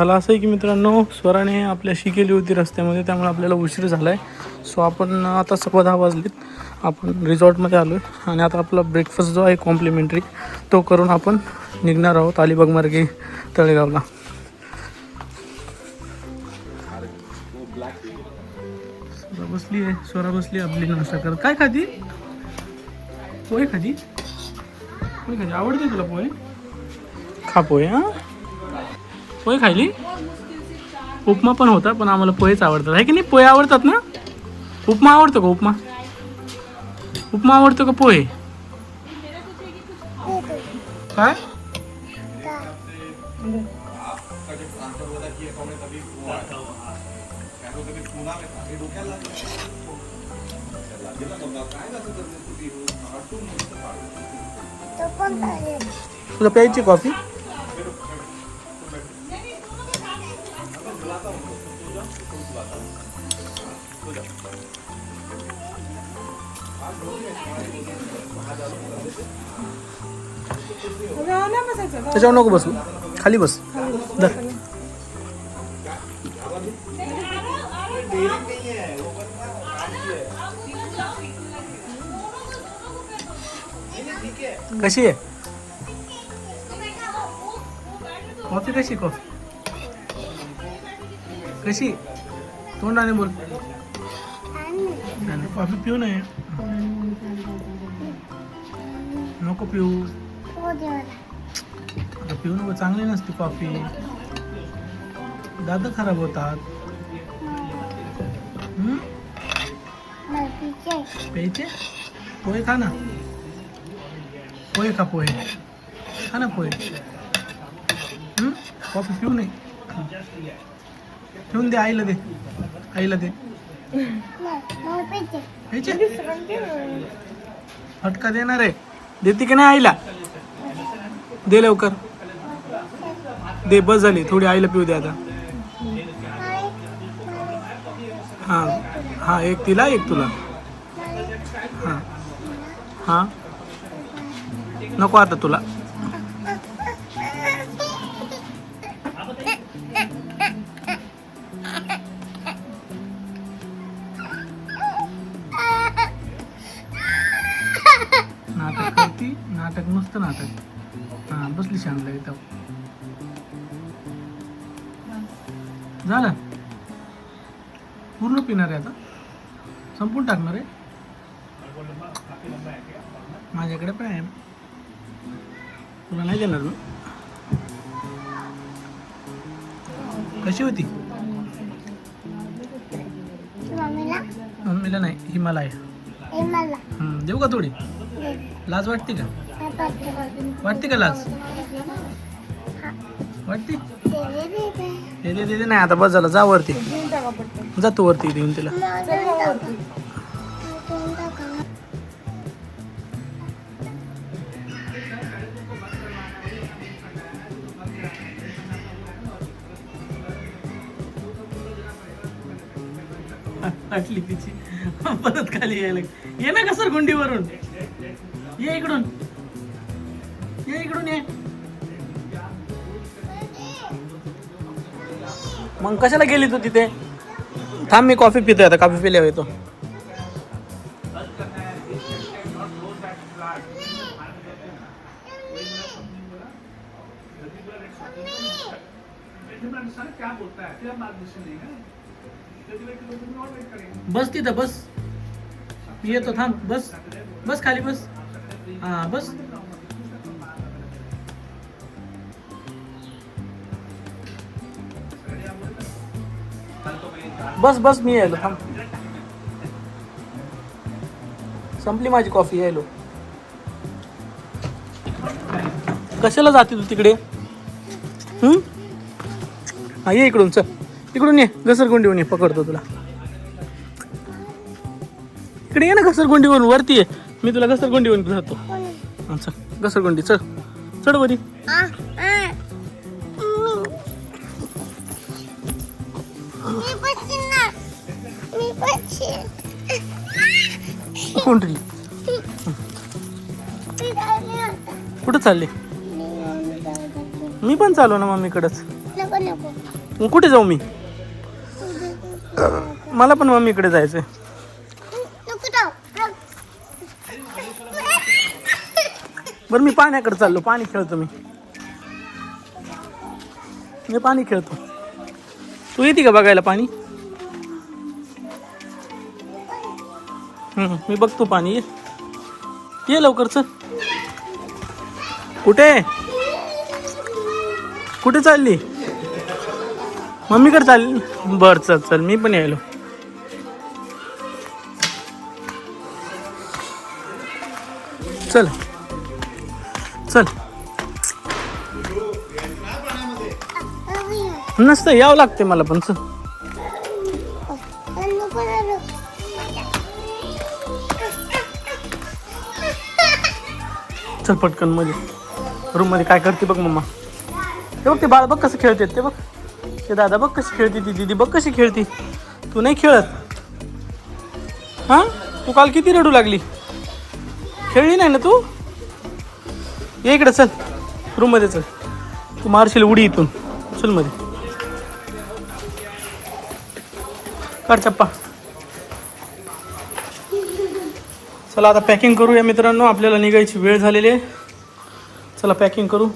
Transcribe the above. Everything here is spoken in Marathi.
झालं असं आहे की मित्रांनो, स्वराने आपल्याशी केली होती रस्त्यामध्ये, त्यामुळे आपल्याला उशीर झाला आहे. सो आपण आता 10:15 वाजलेत, आपण रिसॉर्टमध्ये आलो आहे आणि आता आपला ब्रेकफास्ट जो आहे कॉम्प्लिमेंटरी तो करून आपण निघणार आहोत अलिबाग मार्गे तळेगावला. स्वरा बसली आपली नाश्ता करत. काय खाती? पोहे खाती? पोहे खाती? आवडते तुला पोहे? खा पोहे. हां, पोहे खायली. उपमा पण होता, पण आम्हाला पोहेच आवडतात आहे की नाही? पोहे आवडतात ना? उपमा आवडतो का? उपमा आवडतो का पोहे? काय? तुला प्यायची कॉफी? त्याच्यावर नको बसू, खाली बस. धर. कशी आहे कॉफी? कॉफी कशी? तोंडाने बोल. कॉफी पिऊ नये, नको पिऊ. पिऊ नको, चांगली नसते कॉफी, दात खराब होतात. प्यायचे? पोहे खा ना, पोहे खा, पोहे खा ना, पोहे. कॉफी पिऊ नये, ठेवून दे, आईला दे, आईला दे. प्यायचे? फटका देणार आहे, देते की नाही आईला? दे लवकर, दे. बस झाली, थोडी आईला पिऊ दे आता. हां हां, एक तिला, एक तुला. हां हां, नको आता तुला. नाटक करती, नाटक नुसतं नाटक. हां, बसली शांतला इथं. झालं, पूर्ण पिणार आहे आता, संपून टाकणार आहे. माझ्याकडे पण आहे, तुला नाही देणार मी. कशी होती? मम्मीला नाही, हिमाला आहे. देऊ का थोडी? लाज वाटते का? वाटते का लाज? वाटते? दे दे नाही, आता बस झालं. जा वरती, जा तू वरती, देऊन तिला. वाटली तिची, परत खाली यायला. ये ना घसरगुंडीवरून, ये इकडून, ये इकडून, ये. मग कशाला गेली तू तिथे? थांब, मी कॉफी पितोय आता, कॉफी पिल्यावर येतो. बस तिथं, बस. मी येतो, थांब. बस, बस खाली, बस. हा, बस. बस बस, मी यायलो, थांब. संपली माझी कॉफी, यायलो. कशाला जाते तू तिकडे? हा, ये इकडून, चल इकडून ये, घसरगुंडीवरून ये, पकडतो तुला. इकडे ये ना, घसरगुंडीवरून वरती ये, मी तुला घसरगुंडीवरून जातो. हां, चल घसरगुंडी, चल चढ वरी. कोणतरी कुठं चालले? मी पण चालू ना मम्मीकडेच. मग कुठे जाऊ मी? मला पण मम्मीकडे जायचंय. बरं मी पाण्याकडे चाललो, पाणी खेळतो मी पाणी खेळतो. तू येते का बघायला पाणी? मी बघतो पाणी. ये लवकर चल. कुठे चालली? मम्मीकडे चालली. बर चल मी पण यायलो. चल नसतं यावं लागते मला पण. चल पटकन मध्ये रूम मध्ये. काय करते बघ मम्मा. ते बघ ते बाळ बघ कसं खेळते. ते बघ ते दादा बघ कशी खेळते. ती दीदी बघ कशी खेळती. तू नाही खेळत? हा तू काल किती रडू लागली. खेळली नाही ना तू? ये इकडे चल रूम मध्ये चल. तू मारशील उडी इथून. चल मध्ये काढ चप्पा. चला आता पॅकिंग करूया मित्रांनो. आपल्याला निघायची वेळ झालेली आहे. चला पॅकिंग करू.